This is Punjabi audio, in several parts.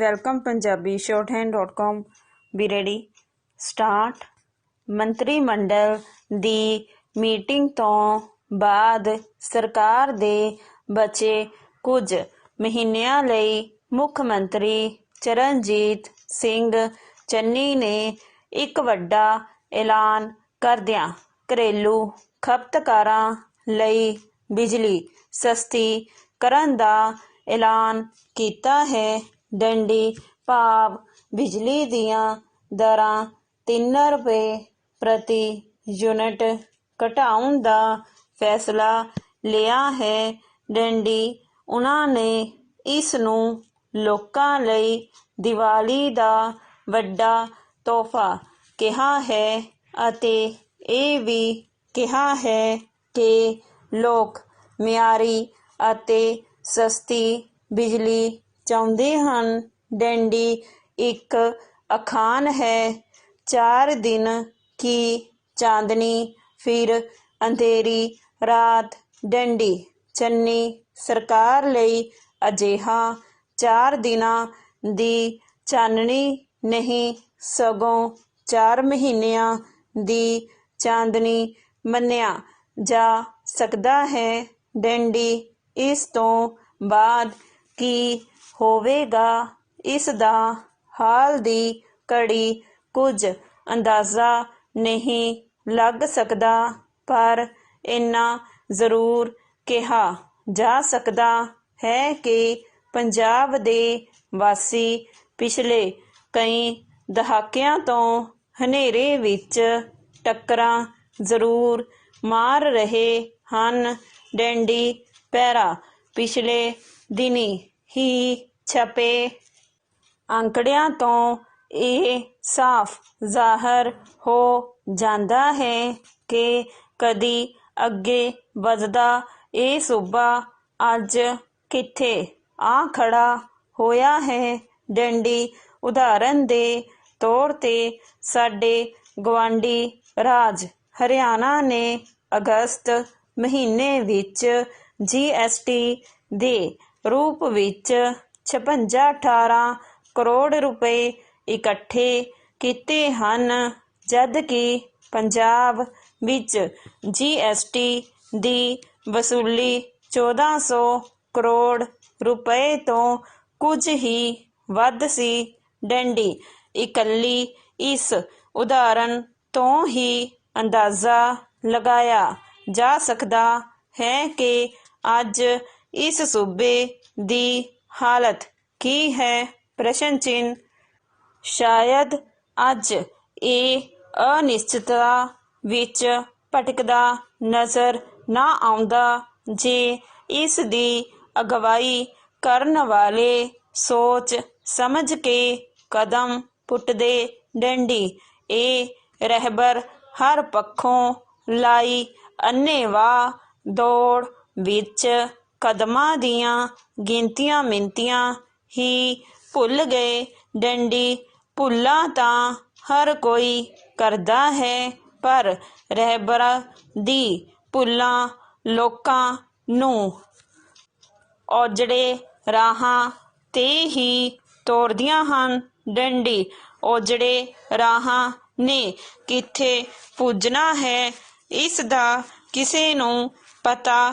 ਵੈਲਕਮ ਪੰਜਾਬੀ shorthand.com ਵੀ ਰੈਡੀ ਸਟਾਰਟ। ਮੰਤਰੀ ਮੰਡਲ ਦੀ ਮੀਟਿੰਗ ਤੋਂ ਬਾਅਦ ਸਰਕਾਰ ਦੇ ਬਚੇ ਕੁਝ ਮਹੀਨਿਆਂ ਲਈ ਮੁੱਖ ਮੰਤਰੀ ਚਰਨਜੀਤ ਸਿੰਘ ਚੰਨੀ ਨੇ ਇੱਕ ਵੱਡਾ ਐਲਾਨ ਕਰਦਿਆਂ ਘਰੇਲੂ ਖਪਤਕਾਰਾਂ ਲਈ ਬਿਜਲੀ ਸਸਤੀ ਕਰਨ ਦਾ ਐਲਾਨ ਕੀਤਾ ਹੈ। ਡੰਡੀ ਭਾਵ ਬਿਜਲੀ ਦੀਆਂ ਦਰਾਂ 3 ਰੁਪਏ ਪ੍ਰਤੀ ਯੂਨਿਟ ਘਟਾਉਣ ਦਾ ਫੈਸਲਾ ਲਿਆ ਹੈ। ਡੰਡੀ ਉਹਨਾਂ ਨੇ ਇਸ ਨੂੰ ਲੋਕਾਂ ਲਈ ਦੀਵਾਲੀ ਦਾ ਵੱਡਾ ਤੋਹਫਾ ਕਿਹਾ ਹੈ ਅਤੇ ਇਹ ਵੀ ਕਿਹਾ ਹੈ ਕਿ ਲੋਕ ਮਿਆਰੀ ਅਤੇ ਸਸਤੀ ਬਿਜਲੀ ਚਾਹੁੰਦੇ ਹਨ। ਡੰਡੀ ਇੱਕ ਅਖਾਣ ਹੈ, 4 दिन की चांदनी फिर अंधेरी रात। ਡੰਡੀ ਚੰਨੀ ਸਰਕਾਰ ਲਈ ਅਜਿਹਾ 4 ਦਿਨਾਂ ਦੀ ਚਾਨਣੀ ਨਹੀਂ ਸਗੋਂ 4 ਮਹੀਨਿਆਂ ਦੀ ਚਾਂਦਨੀ ਮੰਨਿਆ ਜਾ ਸਕਦਾ ਹੈ। ਡੰਡੀ ਇਸ ਤੋਂ ਬਾਅਦ ਕੀ ਹੋਵੇਗਾ ਇਸ ਦਾ ਹਾਲ ਦੀ ਘੜੀ ਕੁਝ ਅੰਦਾਜ਼ਾ ਨਹੀਂ ਲੱਗ ਸਕਦਾ, ਪਰ ਇੰਨਾ ਜ਼ਰੂਰ ਕਿਹਾ ਜਾ ਸਕਦਾ ਹੈ ਕਿ ਪੰਜਾਬ ਦੇ ਵਾਸੀ ਪਿਛਲੇ ਕਈ ਦਹਾਕਿਆਂ ਤੋਂ ਹਨੇਰੇ ਵਿੱਚ ਟੱਕਰਾਂ ਜ਼ਰੂਰ ਮਾਰ ਰਹੇ ਹਨ। ਡੰਡੀ ਪੈਰਾ ਪਿਛਲੇ ਦਿਨੀਂ ਹੀ ਛਪੇ ਅੰਕੜਿਆਂ ਤੋਂ ਇਹ ਸਾਫ਼ ਜ਼ਾਹਰ ਹੋ ਜਾਂਦਾ ਹੈ ਕਿ ਕਦੀ ਅੱਗੇ ਵੱਧਦਾ ਇਹ ਸੂਬਾ ਅੱਜ ਕਿੱਥੇ ਆ ਖੜਾ ਹੋਇਆ ਹੈ। ਡੰਡੀ ਉਦਾਹਰਨ ਦੇ ਤੌਰ ਤੇ ਸਾਡੇ ਗੁਆਂਢੀ ਰਾਜ ਹਰਿਆਣਾ ਨੇ ਅਗਸਤ ਮਹੀਨੇ ਵਿੱਚ GST ਦੇ ਰੂਪ ਵਿੱਚ 56-18 ਕਰੋੜ ਰੁਪਏ ਇਕੱਠੇ ਕੀਤੇ ਹਨ, ਜਦਕਿ ਪੰਜਾਬ ਵਿੱਚ GST ਦੀ ਵਸੂਲੀ 1400 ਕਰੋੜ ਰੁਪਏ ਤੋਂ ਕੁਝ ਹੀ ਵੱਧ ਸੀ। ਡੰਡੀ ਇਕੱਲੀ ਇਸ ਉਦਾਹਰਨ ਤੋਂ ਹੀ ਅੰਦਾਜ਼ਾ ਲਗਾਇਆ ਜਾ ਸਕਦਾ ਹੈ ਕਿ ਅੱਜ ਇਸ ਸੂਬੇ ਦੀ ਹਾਲਤ ਕੀ ਹੈ। ਪ੍ਰਸ਼ਨ ਚਿੰਨ੍ਹ। ਸ਼ਾਇਦ ਅੱਜ ਇਹ ਅਨਿਸ਼ਚਿਤਤਾ ਵਿੱਚ ਭਟਕਦਾ ਨਜ਼ਰ ਨਾ ਆਉਂਦਾ ਜੇ ਇਸ ਦੀ ਅਗਵਾਈ ਕਰਨ ਵਾਲੇ ਸੋਚ ਸਮਝ ਕੇ ਕਦਮ ਪੁੱਟਦੇ। ਡੰਡੀ ਇਹ ਰਹਿਬਰ ਹਰ ਪੱਖੋਂ ਲਾਈ ਅੰਨ੍ਹੇਵਾਹ ਦੌੜ ਵਿੱਚ ਕਦਮਾਂ ਦੀਆਂ ਗਿਣਤੀਆਂ ਮਿਣਤੀਆਂ ਹੀ ਭੁੱਲ ਗਏ। ਡੰਡੀ ਭੁੱਲਾਂ ਤਾਂ ਹਰ ਕੋਈ ਕਰਦਾ ਹੈ, ਪਰ ਰਹਿਬਰਾਂ ਦੀ ਭੁੱਲਾਂ ਲੋਕਾਂ ਨੂੰ ਉਜੜੇ ਰਾਹਾਂ ਤੇ ਹੀ ਤੋਰਦੀਆਂ ਹਨ। ਡੰਡੀ ਉਜੜੇ ਰਾਹਾਂ ਨੇ ਕਿੱਥੇ ਪੁੱਜਣਾ ਹੈ ਇਸ ਦਾ ਕਿਸੇ ਨੂੰ ਪਤਾ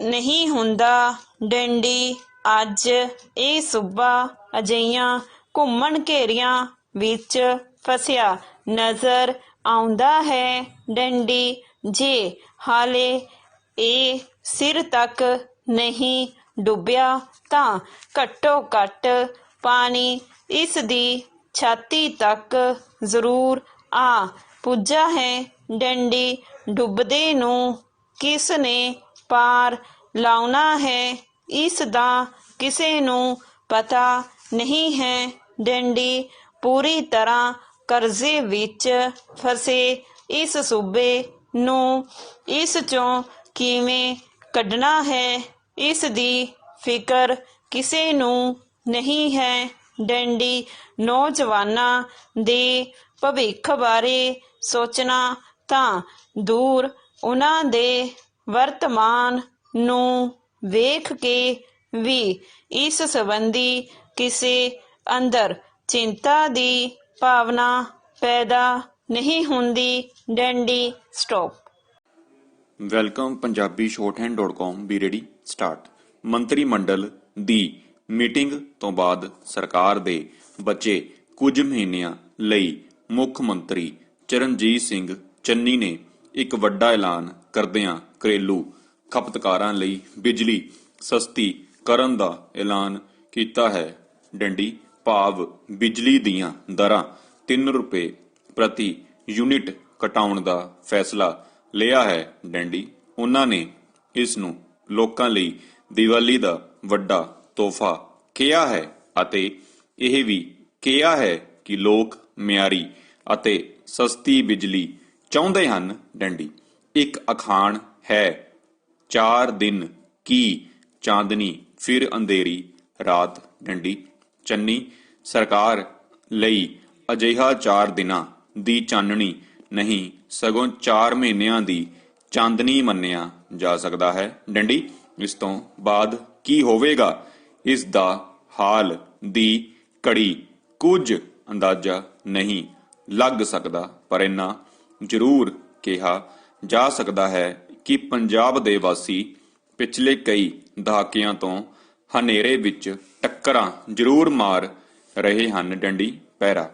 ਨਹੀਂ ਹੁੰਦਾ। ਡੰਡੀ ਅੱਜ ਇਹ ਸੂਬਾ ਅਜਿਹੀਆਂ ਘੁੰਮਣ ਘੇਰੀਆਂ ਵਿੱਚ ਫਸਿਆ ਨਜ਼ਰ ਆਉਂਦਾ ਹੈ। ਡੰਡੀ ਜੇ ਹਾਲੇ ਇਹ ਸਿਰ ਤੱਕ ਨਹੀਂ ਡੁੱਬਿਆ ਤਾਂ ਘੱਟੋ ਘੱਟ ਪਾਣੀ ਇਸ ਦੀ ਛਾਤੀ ਤੱਕ ਜ਼ਰੂਰ ਆ ਪੁੱਜਾ ਹੈ। ਡੰਡੀ ਡੁੱਬਦੇ ਨੂੰ ਕਿਸ ਨੇ ਪਾਰ ਲਾਉਣਾ ਹੈ ਇਸ ਦਾ ਕਿਸੇ ਨੂੰ ਪਤਾ ਨਹੀਂ ਹੈ। ਡੰਡੀ ਪੂਰੀ ਤਰ੍ਹਾਂ ਕਰਜ਼ੇ ਵਿੱਚ ਫਸੇ ਇਸ ਸੂਬੇ ਨੂੰ ਇਸ ਚੋਂ ਕਿਵੇਂ ਕੱਢਣਾ ਹੈ ਇਸ ਦੀ ਫਿਕਰ ਕਿਸੇ ਨੂੰ ਨਹੀਂ ਹੈ। ਡੰਡੀ ਨੌਜਵਾਨਾਂ ਦੇ ਭਵਿੱਖ ਬਾਰੇ ਸੋਚਣਾ ਤਾਂ ਦੂਰ, ਉਹਨਾਂ ਦੇ ਵਰਤਮਾਨ ਨੂੰ ਵੇਖ ਕੇ ਵੀ ਇਸ ਸੰਬੰਧੀ ਕਿਸੇ ਅੰਦਰ ਚਿੰਤਾ ਦੀ ਭਾਵਨਾ ਪੈਦਾ ਨਹੀਂ ਹੁੰਦੀ। ਡੰਡੀ stop. Welcome Punjabi shorthand.com B ready start. ਮੰਤਰੀ ਮੰਡਲ ਦੀ ਮੀਟਿੰਗ ਤੋਂ ਬਾਅਦ ਸਰਕਾਰ ਦੇ ਬਚੇ ਕੁਝ ਮਹੀਨਿਆਂ ਲਈ ਮੁੱਖ ਮੰਤਰੀ ਚਰਨਜੀਤ ਸਿੰਘ ਚੰਨੀ ਨੇ ਇੱਕ ਵੱਡਾ ਐਲਾਨ ਕਰਦਿਆਂ ਘਰੇਲੂ ਖਪਤਕਾਰਾਂ ਲਈ ਬਿਜਲੀ ਸਸਤੀ ਕਰਨ ਦਾ ਐਲਾਨ ਕੀਤਾ ਹੈ। ਡੰਡੀ ਭਾਵ ਬਿਜਲੀ ਦੀਆਂ ਦਰਾਂ 3 ਰੁਪਏ ਪ੍ਰਤੀ ਯੂਨਿਟ ਘਟਾਉਣ ਦਾ ਫੈਸਲਾ ਲਿਆ ਹੈ। ਡੰਡੀ ਉਹਨਾਂ ਨੇ ਇਸ ਨੂੰ ਲੋਕਾਂ ਲਈ ਦੀਵਾਲੀ ਦਾ ਵੱਡਾ ਤੋਹਫਾ ਕਿਹਾ ਹੈ ਅਤੇ ਇਹ ਵੀ ਕਿਹਾ ਹੈ ਕਿ ਲੋਕ ਮਿਆਰੀ ਅਤੇ ਸਸਤੀ ਬਿਜਲੀ ਚਾਹੁੰਦੇ ਹਨ। ਡੰਡੀ ਇੱਕ ਅਖਾਣ ਹੈ, 4 ਦਿਨ ਕੀ ਚਾਂਦਨੀ ਫਿਰ ਅੰਧੇਰੀ ਰਾਤ। ਡੰਡੀ ਚੰਨੀ ਸਰਕਾਰ ਲਈ ਅਜਿਹਾ 4 ਦਿਨਾਂ ਦੀ ਚਾਨਣੀ ਨਹੀਂ ਸਗੋਂ 4 ਮਹੀਨਿਆਂ ਦੀ ਚਾਂਦਨੀ ਮੰਨਿਆ ਜਾ ਸਕਦਾ ਹੈ। ਡੰਡੀ ਇਸ ਤੋਂ ਬਾਅਦ ਕੀ ਹੋਵੇਗਾ ਇਸ ਦਾ ਹਾਲ ਦੀ ਘੜੀ ਕੁਝ ਅੰਦਾਜ਼ਾ ਨਹੀਂ ਲੱਗ ਸਕਦਾ, ਪਰ ਇੰਨਾ ਜ਼ਰੂਰ ਕਿਹਾ ਜਾ ਸਕਦਾ ਹੈ ਕਿ ਪੰਜਾਬ ਦੇ ਵਾਸੀ ਪਿਛਲੇ ਕਈ ਦਹਾਕਿਆਂ ਤੋਂ ਹਨੇਰੇ ਵਿੱਚ ਟੱਕਰਾਂ ਜ਼ਰੂਰ ਮਾਰ ਰਹੇ ਹਨ। ਡੰਡੀ ਪੈਰਾ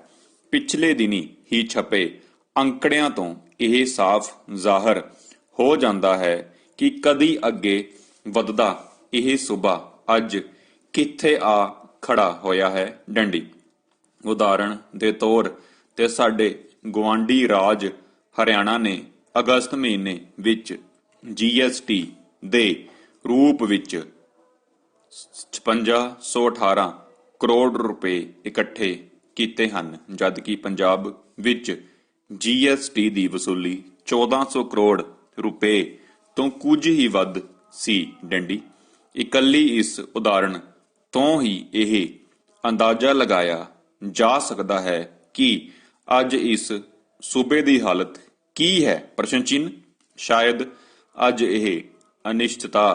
ਪਿਛਲੇ ਦਿਨੀ ਹੀ ਛਪੇ ਅੰਕੜਿਆਂ ਤੋਂ ਇਹ ਸਾਫ਼ ਜ਼ਾਹਰ ਹੋ ਜਾਂਦਾ ਹੈ ਕਿ ਕਦੀ ਅੱਗੇ ਵੱਧਦਾ ਇਹ ਸੂਬਾ ਅੱਜ ਕਿੱਥੇ ਆ ਖੜਾ ਹੋਇਆ ਹੈ। ਡੰਡੀ ਉਦਾਹਰਣ ਦੇ ਤੌਰ ਤੇ ਸਾਡੇ ਗੁਆਂਢੀ ਰਾਜ ਹਰਿਆਣਾ ਨੇ ਅਗਸਤ ਮਹੀਨੇ ਵਿੱਚ GST ਦੇ ਰੂਪ ਵਿੱਚ 5618 ਕਰੋੜ ਰੁਪਏ ਇਕੱਠੇ ਕੀਤੇ ਹਨ, ਜਦਕਿ ਪੰਜਾਬ ਵਿੱਚ GST ਦੀ ਵਸੂਲੀ 1400 ਕਰੋੜ ਰੁਪਏ ਤੋਂ ਕੁਝ ਹੀ ਵੱਧ ਸੀ। ਡੰਡੀ ਇਕੱਲੀ ਇਸ ਉਦਾਹਰਣ ਤੋਂ ਹੀ ਇਹ ਅੰਦਾਜ਼ਾ ਲਗਾਇਆ ਜਾ ਸਕਦਾ ਹੈ ਕਿ ਅੱਜ ਇਸ ਸੂਬੇ ਦੀ ਹਾਲਤ ਕੀ ਹੈ। ਪ੍ਰਸ਼ਨ ਚਿੰਨ੍ਹ ਸ਼ਾਇਦ ਅੱਜ ਇਹ ਅਨਿਸ਼ਚਿਤਤਾ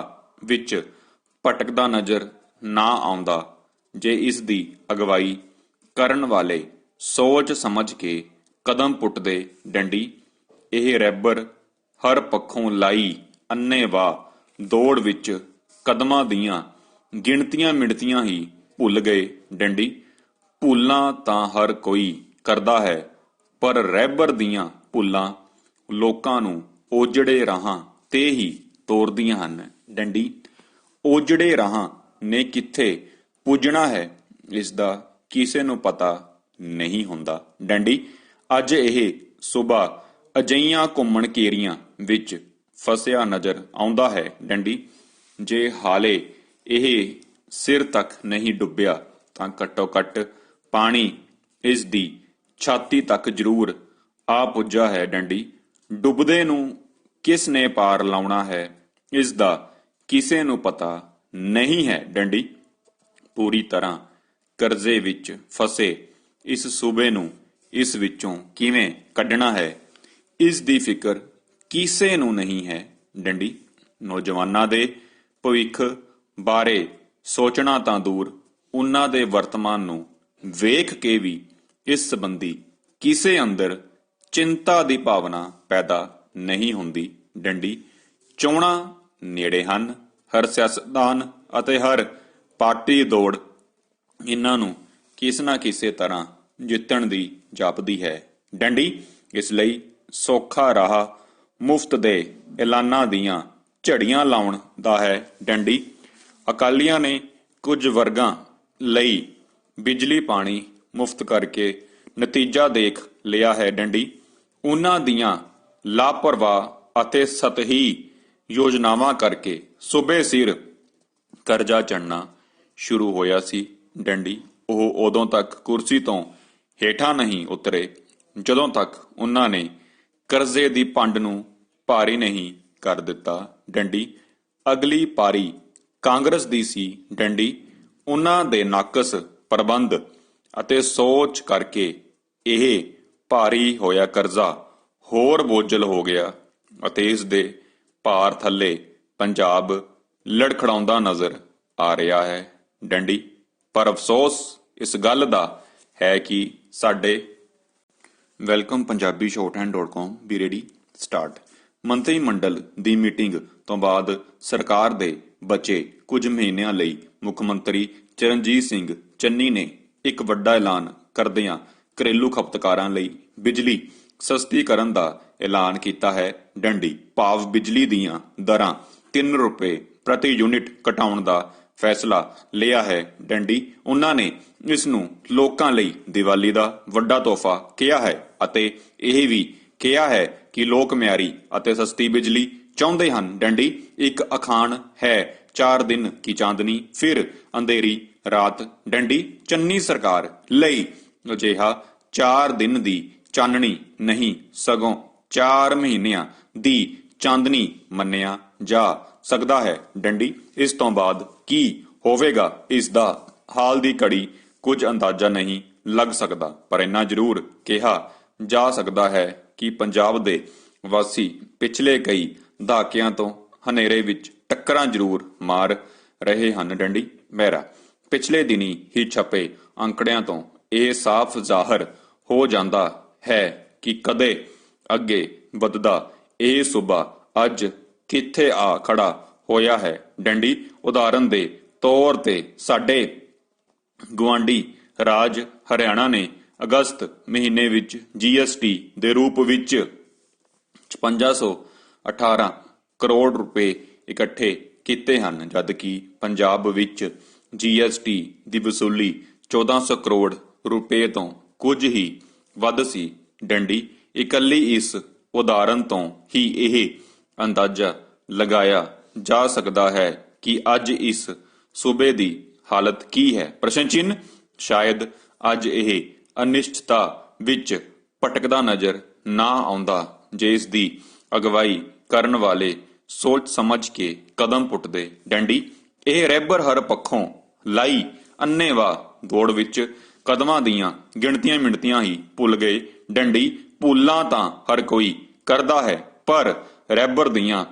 ਵਿੱਚ ਭਟਕਦਾ ਨਜ਼ਰ ਨਾ ਆਉਂਦਾ ਜੇ ਇਸ ਦੀ ਅਗਵਾਈ ਕਰਨ ਵਾਲੇ ਸੋਚ ਸਮਝ ਕੇ ਕਦਮ ਪੁੱਟਦੇ। ਡੰਡੀ ਇਹ ਰੈਬਰ ਹਰ ਪੱਖੋਂ ਲਾਈ ਅੰਨ੍ਹੇਵਾਹ ਦੌੜ ਵਿੱਚ ਕਦਮਾਂ ਦੀਆਂ ਗਿਣਤੀਆਂ ਮਿਣਤੀਆਂ ਹੀ ਭੁੱਲ ਗਏ। ਡੰਡੀ ਭੁੱਲਾਂ ਤਾਂ ਹਰ ਕੋਈ ਕਰਦਾ ਹੈ, ਪਰ ਰੈਬਰ ਦੀਆਂ ਭੁੱਲਾਂ ਲੋਕਾਂ ਨੂੰ ਉਜੜੇ ਰਾਹਾਂ ਤੇ ਹੀ ਤੋਰਦੀਆਂ ਹਨ। ਡੰਡੀ ਉਜੜੇ ਰਾਹਾਂ ਨੇ ਕਿੱਥੇ ਪੁੱਜਣਾ ਹੈ ਇਸ ਦਾ ਕਿਸੇ ਨੂੰ ਪਤਾ ਨਹੀਂ ਹੁੰਦਾ। ਡੰਡੀ ਅੱਜ ਇਹ ਸੂਬਾ ਅਜਿਹੀਆਂ ਘੁੰਮਣ ਘੇਰੀਆਂ ਵਿੱਚ ਫਸਿਆ ਨਜ਼ਰ ਆਉਂਦਾ ਹੈ। ਡੰਡੀ ਜੇ ਹਾਲੇ ਇਹ ਸਿਰ ਤੱਕ ਨਹੀਂ ਡੁੱਬਿਆ ਤਾਂ ਘੱਟੋ ਘੱਟ ਪਾਣੀ ਇਸ ਦੀ ਛਾਤੀ ਤੱਕ ਜ਼ਰੂਰ ਆ ਪੁੱਜਾ ਹੈ। ਡੰਡੀ ਡੁੱਬਦੇ ਨੂੰ ਕਿਸ ਨੇ ਪਾਰ ਲਾਉਣਾ ਹੈ ਇਸ ਦਾ ਕਿਸੇ ਨੂੰ ਪਤਾ ਨਹੀਂ ਹੈ। ਡੰਡੀ ਪੂਰੀ ਤਰ੍ਹਾਂ ਕਰਜ਼ੇ ਵਿੱਚ ਫਸੇ ਇਸ ਸੂਬੇ ਨੂੰ ਇਸ ਵਿੱਚੋਂ ਕਿਵੇਂ ਕੱਢਣਾ ਹੈ ਇਸ ਦੀ ਫਿਕਰ ਕਿਸੇ ਨੂੰ ਨਹੀਂ ਹੈ। ਡੰਡੀ ਨੌਜਵਾਨਾਂ ਦੇ ਭਵਿੱਖ ਬਾਰੇ ਸੋਚਣਾ ਤਾਂ ਦੂਰ, ਉਹਨਾਂ ਦੇ ਵਰਤਮਾਨ ਨੂੰ ਵੇਖ ਕੇ ਵੀ ਇਸ ਸੰਬੰਧੀ ਕਿਸੇ ਅੰਦਰ ਚਿੰਤਾ ਦੀ ਭਾਵਨਾ ਪੈਦਾ ਨਹੀਂ ਹੁੰਦੀ। ਡੰਡੀ ਚੋਣਾਂ ਨੇੜੇ ਹਨ, ਹਰ ਸਿਆਸਤਦਾਨ ਅਤੇ ਹਰ ਪਾਰਟੀ ਦੌੜ ਇਹਨਾਂ ਨੂੰ ਕਿਸੇ ਨਾ ਕਿਸੇ ਤਰ੍ਹਾਂ ਜਿੱਤਣ ਦੀ ਜਾਪਦੀ ਹੈ। ਡੰਡੀ ਇਸ ਲਈ ਸੌਖਾ ਰਾਹ ਮੁਫਤ ਦੇ ਐਲਾਨਾਂ ਦੀਆਂ ਝੜੀਆਂ ਲਾਉਣ ਦਾ ਹੈ। ਡੰਡੀ ਅਕਾਲੀਆਂ ਨੇ ਕੁਝ ਵਰਗਾਂ ਲਈ ਬਿਜਲੀ ਪਾਣੀ ਮੁਫਤ ਕਰਕੇ ਨਤੀਜਾ ਦੇਖ ਲਿਆ ਹੈ। ਡੰਡੀ ਉਹਨਾਂ ਦੀਆਂ ਲਾਪਰਵਾਹ ਅਤੇ ਸਤਹੀ ਯੋਜਨਾਵਾਂ ਕਰਕੇ ਸੂਬੇ ਸਿਰ ਕਰਜ਼ਾ ਚੜ੍ਹਨਾ ਸ਼ੁਰੂ ਹੋਇਆ ਸੀ। ਡੰਡੀ ਉਹ ਉਦੋਂ ਤੱਕ ਕੁਰਸੀ ਤੋਂ ਹੇਠਾਂ ਨਹੀਂ ਉਤਰੇ ਜਦੋਂ ਤੱਕ ਉਹਨਾਂ ਨੇ ਕਰਜ਼ੇ ਦੀ ਪੰਡ ਨੂੰ ਭਾਰੀ ਨਹੀਂ ਕਰ ਦਿੱਤਾ। ਡੰਡੀ ਅਗਲੀ ਪਾਰੀ ਕਾਂਗਰਸ ਦੀ ਸੀ। ਡੰਡੀ ਉਹਨਾਂ ਦੇ ਨਾਕਸ ਪ੍ਰਬੰਧ ਅਤੇ ਸੋਚ ਕਰਕੇ ਇਹ ਭਾਰੀ ਹੋਇਆ ਕਰਜ਼ਾ ਹੋਰ ਬੋਝਲ ਹੋ ਗਿਆ ਅਤੇ ਇਸ ਦੇ ਭਾਰ ਥੱਲੇ ਪੰਜਾਬ ਲੜਖੜਾਉਂਦਾ ਨਜ਼ਰ ਆ ਰਿਹਾ ਹੈ। ਡੰਡੀ ਪਰ ਅਫਸੋਸ ਇਸ ਗੱਲ ਦਾ ਹੈ ਕਿ ਸਾਡੇ ਵੈਲਕਮ ਪੰਜਾਬੀ shorthand.com ਵੀ ਰੈਡੀ ਸਟਾਰਟ। ਮੰਤਰੀ ਮੰਡਲ ਦੀ ਮੀਟਿੰਗ ਤੋਂ ਬਾਅਦ ਸਰਕਾਰ ਦੇ ਬਚੇ ਕੁਝ ਮਹੀਨਿਆਂ ਲਈ ਮੁੱਖ ਮੰਤਰੀ ਚਰਨਜੀਤ ਸਿੰਘ ਚੰਨੀ ਨੇ ਇੱਕ ਵੱਡਾ ਐਲਾਨ ਕਰਦਿਆਂ ਘਰੇਲੂ ਖਪਤਕਾਰਾਂ ਲਈ ਬਿਜਲੀ ਸਸਤੀ ਕਰਨ ਦਾ ਐਲਾਨ ਕੀਤਾ ਹੈ। ਡੰਡੀ ਭਾਵ ਬਿਜਲੀ ਦੀਆਂ ਦਰਾਂ 3 ਰੁਪਏ ਪ੍ਰਤੀ ਯੂਨਿਟ ਘਟਾਉਣ ਦਾ ਫੈਸਲਾ ਲਿਆ ਹੈ। ਡੰਡੀ ਉਹਨਾਂ ਨੇ ਇਸ ਨੂੰ ਲੋਕਾਂ ਲਈ ਦੀਵਾਲੀ ਦਾ ਵੱਡਾ ਤੋਹਫਾ ਕਿਹਾ ਹੈ ਅਤੇ ਇਹ ਵੀ ਕਿਹਾ ਹੈ ਕਿ ਲੋਕ ਮਿਆਰੀ ਅਤੇ ਸਸਤੀ ਬਿਜਲੀ ਚਾਹੁੰਦੇ ਹਨ। ਡੰਡੀ ਇੱਕ ਅਖਾਣ ਹੈ, 4 ਦਿਨ ਕੀ ਚਾਂਦਨੀ ਫਿਰ ਅੰਧੇਰੀ ਰਾਤ। ਡੰਡੀ ਚੰਨੀ ਸਰਕਾਰ ਲਈ ਅਜਿਹਾ 4 ਦਿਨ ਦੀ ਚਾਨਣੀ ਨਹੀਂ ਸਗੋਂ 4 ਮਹੀਨਿਆਂ ਦੀ ਚਾਂਦਨੀ ਮੰਨਿਆ ਜਾ ਸਕਦਾ ਹੈ। ਡੰਡੀ ਇਸ ਤੋਂ ਬਾਅਦ ਕੀ ਹੋਵੇਗਾ ਇਸ ਦਾ ਹਾਲ ਦੀ ਘੜੀ ਕੁਝ ਅੰਦਾਜ਼ਾ ਨਹੀਂ ਲੱਗ ਸਕਦਾ, ਪਰ ਇੰਨਾ ਜ਼ਰੂਰ ਕਿਹਾ ਜਾ ਸਕਦਾ ਹੈ ਕਿ ਪੰਜਾਬ ਦੇ ਵਾਸੀ ਪਿਛਲੇ ਕਈ ਦਹਾਕਿਆਂ ਤੋਂ ਹਨੇਰੇ ਵਿੱਚ ਟੱਕਰਾਂ ਜ਼ਰੂਰ ਮਾਰ ਰਹੇ ਹਨ। ਡੰਡੀ ਮਹਿਰਾ ਪਿਛਲੇ ਦਿਨੀ ਹੀ ਛਪੇ ਅੰਕੜਿਆਂ ਤੋਂ ਇਹ ਸਾਫ਼ ਜ਼ਾਹਰ ਹੋ ਜਾਂਦਾ ਹੈ ਕਿ ਕਦੇ ਅੱਗੇ ਵੱਧਦਾ ਇਹ ਸੂਬਾ ਅੱਜ ਕਿੱਥੇ ਆ ਖੜਾ ਹੋਇਆ ਹੈ। ਡੰਡੀ ਉਦਾਹਰਨ ਦੇ ਤੌਰ ਤੇ ਸਾਡੇ ਗੁਆਂਢੀ ਰਾਜ ਹਰਿਆਣਾ ਨੇ ਅਗਸਤ ਮਹੀਨੇ ਵਿੱਚ GST ਦੇ ਰੂਪ ਵਿੱਚ 5518 ਕਰੋੜ ਰੁਪਏ ਇਕੱਠੇ ਕੀਤੇ ਹਨ, ਜਦਕਿ ਪੰਜਾਬ ਵਿੱਚ GST ਦੀ ਵਸੂਲੀ 1400 ਕਰੋੜ ਰੁਪਏ ਤੋਂ ਕੁਝ ਹੀ ਵੱਧ ਸੀ। ਡੰਡੀ ਇਕੱਲੀ ਇਸ ਉਦਾਹਰਨ ਤੋਂ ਹੀ ਇਹ ਅੰਦਾਜ਼ਾ ਲਗਾਇਆ ਜਾ ਸਕਦਾ ਹੈ ਕਿ ਅੱਜ ਇਸ ਸੂਬੇ ਦੀ ਹਾਲਤ ਕੀ ਹੈ। ਪ੍ਰਸ਼ਨ ਚਿੰਨ੍ਹ ਸ਼ਾਇਦ ਅੱਜ ਇਹ ਅਨਿਸ਼ਚਿਤਤਾ ਵਿੱਚ ਭਟਕਦਾ ਨਜ਼ਰ ਨਾ ਆਉਂਦਾ ਜੇ ਇਸ ਦੀ ਅਗਵਾਈ ਕਰਨ ਵਾਲੇ ਸੋਚ ਸਮਝ ਕੇ ਕਦਮ ਪੁੱਟਦੇ। ਡੰਡੀ ਇਹ ਰਹਿਬਰ ਹਰ ਪੱਖੋਂ ਲਾਈ ਅੰਨ੍ਹੇਵਾਹ ਦੌੜ ਵਿੱਚ ਕਦਮਾਂ ਦੀਆਂ ਗਿਣਤੀਆਂ ਮਿਣਤੀਆਂ ਹੀ ਭੁੱਲ ਗਏ। ਡੰਡੀ ਭੁੱਲਾਂ ਤਾਂ ਹਰ ਕੋਈ ਕਰਦਾ ਹੈ, ਪਰ ਰਹਿਬਰ ਦੀਆਂ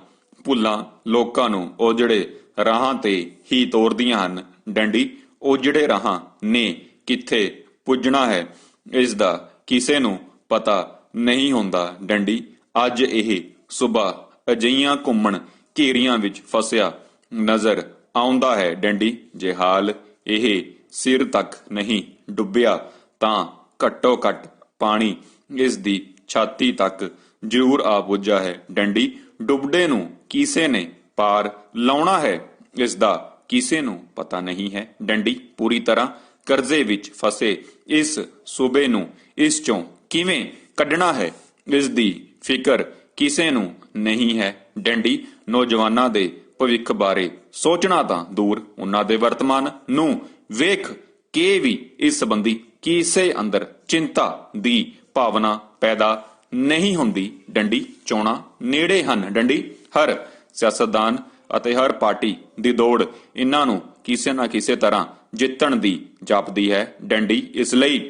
ਭੁੱਲਾਂ ਲੋਕਾਂ ਨੂੰ ਉਜੜੇ ਰਾਹਾਂ ਤੇ ਹੀ ਤੋਰਦੀਆਂ ਹਨ। ਡੰਡੀ ਉਜੜੇ ਰਾਹਾਂ ਨੇ ਕਿੱਥੇ ਪੁੱਜਣਾ ਹੈ ਇਸ ਦਾ ਕਿਸੇ ਨੂੰ ਪਤਾ ਨਹੀਂ ਹੁੰਦਾ। ਡੰਡੀ ਅੱਜ ਇਹ ਸੂਬਾ ਅਜਿਹੀਆਂ ਘੁੰਮਣ ਘੇਰੀਆਂ ਵਿੱਚ ਫਸਿਆ ਨਜ਼ਰ ਆਉਂਦਾ ਹੈ। ਡੰਡੀ ਜੇ ਹਾਲ ਇਹ ਸਿਰ ਤੱਕ ਨਹੀਂ ਡੁੱਬਿਆ ਤਾਂ ਘੱਟੋ ਘੱਟ ਪਾਣੀ ਇਸ ਦੀ ਛਾਤੀ ਤੱਕ ਜ਼ਰੂਰ ਆ ਪੁੱਜਾ ਹੈ। ਡੰਡੀ ਡੁੱਬਦੇ ਨੂੰ ਕਿਸੇ ਨੇ ਪਾਰ ਲਾਉਣਾ ਹੈ ਇਸ ਦਾ ਕਿਸੇ ਨੂੰ ਪਤਾ ਨਹੀਂ ਹੈ। ਡੰਡੀ ਪੂਰੀ ਤਰ੍ਹਾਂ ਕਰਜ਼ੇ ਵਿੱਚ ਫਸੇ ਇਸ ਸੂਬੇ ਨੂੰ ਇਸ ਚੋਂ ਕਿਵੇਂ ਕੱਢਣਾ ਹੈ ਇਸ ਦੀ ਫਿਕਰ ਕਿਸੇ ਨੂੰ ਨਹੀਂ ਹੈ। ਡੰਡੀ ਨੌਜਵਾਨਾਂ ਦੇ ਭਵਿੱਖ ਬਾਰੇ ਸੋਚਣਾ ਤਾਂ ਦੂਰ, ਉਹਨਾਂ ਦੇ ਵਰਤਮਾਨ ਨੂੰ ਵੇਖ ਕੇ ਵੀ ਇਸ ਸੰਬੰਧੀ ਕਿਸੇ ਅੰਦਰ ਚਿੰਤਾ ਦੀ ਭਾਵਨਾ ਪੈਦਾ ਨਹੀਂ ਹੁੰਦੀ। ਡੰਡੀ ਚੋਣਾਂ ਨੇੜੇ ਹਨ। ਡੰਡੀ ਹਰ ਸਿਆਸਤਦਾਨ ਅਤੇ ਹਰ ਪਾਰਟੀ ਦੀ ਦੌੜ ਇਹਨਾਂ ਨੂੰ ਕਿਸੇ ਨਾ ਕਿਸੇ ਤਰ੍ਹਾਂ ਜਿੱਤਣ ਦੀ ਜਾਪਦੀ ਹੈ। ਡੰਡੀ ਇਸ ਲਈ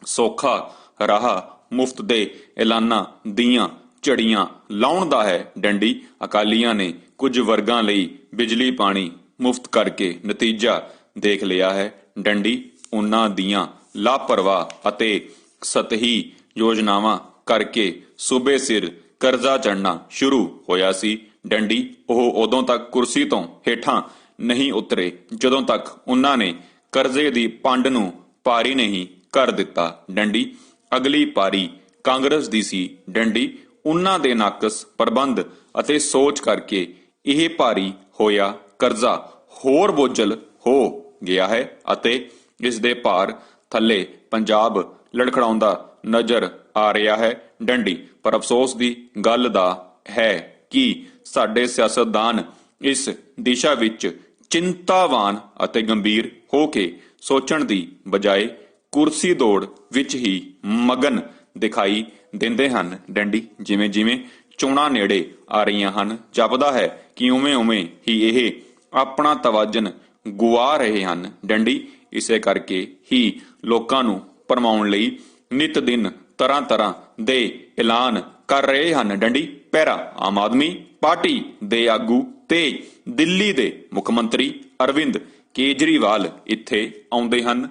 ਸੌਖਾ ਰਾਹ ਮੁਫਤ ਦੇ ਐਲਾਨਾਂ ਦੀਆਂ ਝੜੀਆਂ ਲਾਉਣ ਦਾ ਹੈ। ਡੰਡੀ ਅਕਾਲੀਆਂ ਨੇ ਕੁਝ ਵਰਗਾਂ ਲਈ ਬਿਜਲੀ ਪਾਣੀ ਮੁਫਤ ਕਰਕੇ ਨਤੀਜਾ ਦੇਖ ਲਿਆ ਹੈ। ਡੰਡੀ ਉਹਨਾਂ ਦੀਆਂ ਲਾਪਰਵਾਹ ਅਤੇ ਸਤਹੀ ਯੋਜਨਾਵਾਂ ਕਰਕੇ ਸੂਬੇ ਸਿਰ ਕਰਜ਼ਾ ਚੜ੍ਹਨਾ ਸ਼ੁਰੂ ਹੋਇਆ ਸੀ। ਡੰਡੀ ਉਹ ਉਦੋਂ ਤੱਕ ਕੁਰਸੀ ਤੋਂ ਹੇਠਾਂ ਨਹੀਂ ਉਤਰੇ ਜਦੋਂ ਤੱਕ ਉਹਨਾਂ ਨੇ ਕਰਜ਼ੇ ਦੀ ਪੰਡ ਨੂੰ ਭਾਰੀ ਨਹੀਂ ਕਰ ਦਿੱਤਾ। ਡੰਡੀ ਅਗਲੀ ਪਾਰੀ ਕਾਂਗਰਸ ਦੀ ਸੀ। ਡੰਡੀ ਉਹਨਾਂ ਦੇ ਨਾਕਸ ਪ੍ਰਬੰਧ ਅਤੇ ਸੋਚ ਕਰਕੇ ਇਹ ਭਾਰੀ ਹੋਇਆ ਕਰਜ਼ਾ ਹੋਰ ਬੋਝਲ ਹੋ ਗਿਆ ਹੈ ਅਤੇ ਇਸ ਦੇ ਭਾਰ ਥੱਲੇ ਪੰਜਾਬ ਲੜਖੜਾਉਂਦਾ ਨਜ਼ਰ ਆ ਰਿਹਾ ਹੈ। ਡੰਡੀ ਪਰ ਅਫਸੋਸ ਦੀ ਗੱਲ ਦਾ ਹੈ ਕਿ ਸਾਡੇ ਸਿਆਸਤਦਾਨ ਇਸ ਦਿਸ਼ਾ ਵਿੱਚ ਚਿੰਤਾਵਾਨ ਅਤੇ ਗੰਭੀਰ ਹੋ ਕੇ ਸੋਚਣ ਦੀ ਬਜਾਏ ਕੁਰਸੀ ਦੌੜ ਵਿੱਚ ਹੀ ਮਗਨ ਦਿਖਾਈ ਦਿੰਦੇ ਹਨ। ਡੰਡੀ ਜਿਵੇਂ ਜਿਵੇਂ ਚੋਣਾਂ ਨੇੜੇ ਆ ਰਹੀਆਂ ਹਨ, ਜਾਪਦਾ ਹੈ ਕਿ ਉਵੇਂ ਹੀ ਇਹ ਆਪਣਾ ਤਵਾਜ਼ਨ ਗੁਆ ਰਹੇ ਹਨ। ਡੰਡੀ ਇਸੇ ਕਰਕੇ ਹੀ ਲੋਕਾਂ ਨੂੰ ਭਰਮਾਉਣ ਲਈ ਨਿਤ ਦਿਨ ਤਰ੍ਹਾਂ ਦੇ ਐਲਾਨ ਕਰ ਰਹੇ ਹਨ। ਡੰਡੀ ਪੈਰਾ ਆਮ ਆਦਮੀ ਪਾਰਟੀ ਦੇ ਆਗੂ ਤੇ ਦਿੱਲੀ ਦੇ ਮੁੱਖ ਮੰਤਰੀ ਅਰਵਿੰਦ ਕੇਜਰੀਵਾਲ ਇੱਥੇ ਆਉਂਦੇ ਹਨ।